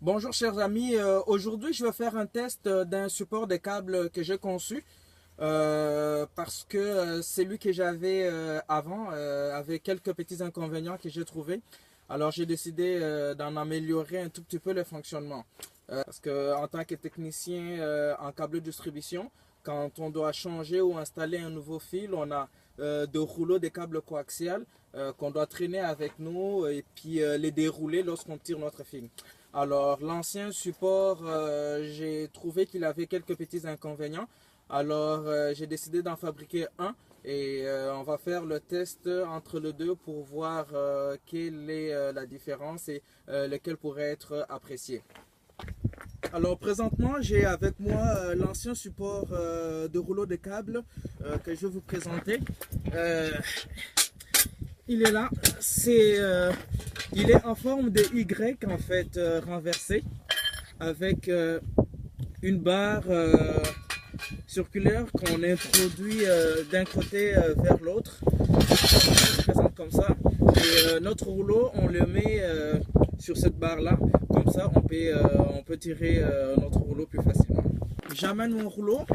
Bonjour chers amis, aujourd'hui je vais faire un test d'un support de câble que j'ai conçu parce que celui que j'avais avant avait quelques petits inconvénients que j'ai trouvés. Alors j'ai décidé d'en améliorer un tout petit peu le fonctionnement. Parce que en tant que technicien en câble de distribution, quand on doit changer ou installer un nouveau fil, on a de rouleaux de câbles coaxial qu'on doit traîner avec nous et puis les dérouler lorsqu'on tire notre fil. Alors l'ancien support, j'ai trouvé qu'il avait quelques petits inconvénients. Alors j'ai décidé d'en fabriquer un et on va faire le test entre les deux pour voir quelle est la différence et lequel pourrait être apprécié. Alors présentement j'ai avec moi l'ancien support de rouleau de câble que je vais vous présenter. Il est là, il est en forme de Y en fait renversé avec une barre circulaire qu'on introduit d'un côté vers l'autre. Je le présente comme ça. Et notre rouleau, on le met sur cette barre là, comme ça on peut tirer notre rouleau plus facilement. J'amène mon rouleau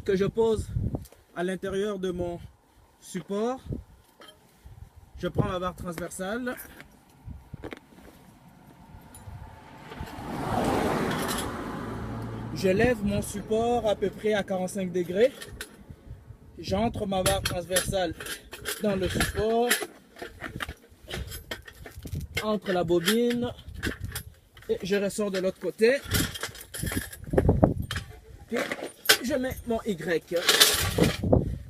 que je pose à l'intérieur de mon support. Je prends ma barre transversale. Je lève mon support à peu près à 45 degrés. J'entre ma barre transversale dans le support, entre la bobine et je ressors de l'autre côté. Puis je mets mon Y.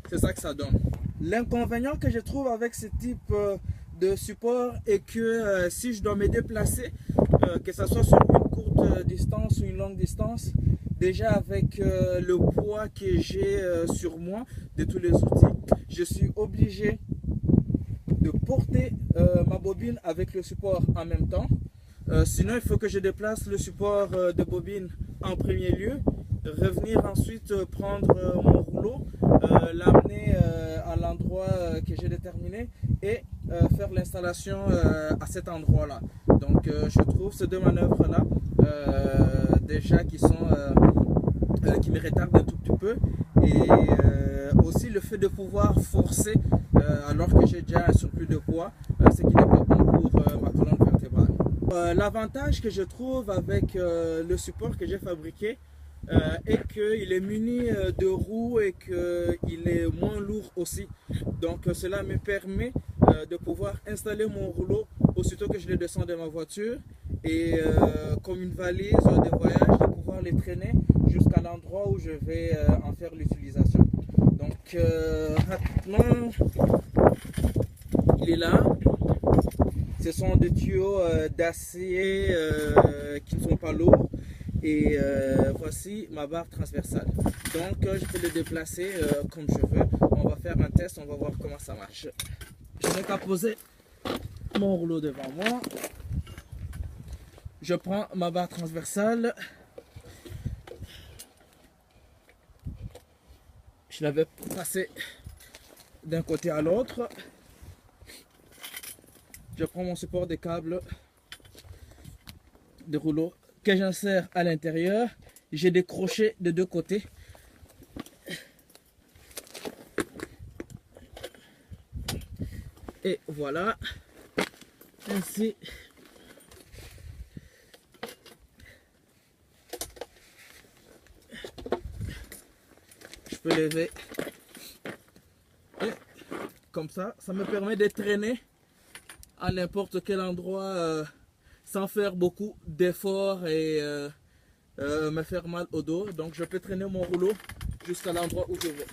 C'est ça que ça donne. L'inconvénient que je trouve avec ce type de support est que si je dois me déplacer, que ce soit sur une courte distance ou une longue distance, déjà avec le poids que j'ai sur moi de tous les outils, je suis obligé de porter ma bobine avec le support en même temps. Sinon, il faut que je déplace le support de bobine en premier lieu, revenir ensuite prendre mon rouleau, l'amener à l'endroit que j'ai déterminé et faire l'installation à cet endroit là. Donc je trouve ces deux manœuvres là déjà qui me retardent un tout petit peu, et aussi le fait de pouvoir forcer alors que j'ai déjà un surplus de poids, ce qui n'est pas bon pour ma colonne vertébrale. L'avantage que je trouve avec le support que j'ai fabriqué est qu'il est muni de roues et qu'il est moins lourd aussi. Donc cela me permet de pouvoir installer mon rouleau aussitôt que je le descends de ma voiture et comme une valise de voyage, de pouvoir les traîner jusqu'à l'endroit où je vais en faire l'utilisation. Donc rapidement, il est là. Ce sont des tuyaux d'acier qui ne sont pas lourds. Et voici ma barre transversale. Donc je peux le déplacer comme je veux. On va faire un test, on va voir comment ça marche. Je n'ai qu'à poser mon rouleau devant moi. Je prends ma barre transversale. Je la vais passer d'un côté à l'autre. Je prends mon support de câble de rouleau que j'insère à l'intérieur. J'ai des crochets de deux côtés. Et voilà. Ainsi, je peux lever. Et comme ça me permet de traîner à n'importe quel endroit sans faire beaucoup d'efforts et me faire mal au dos. Donc je peux traîner mon rouleau jusqu'à l'endroit où je veux.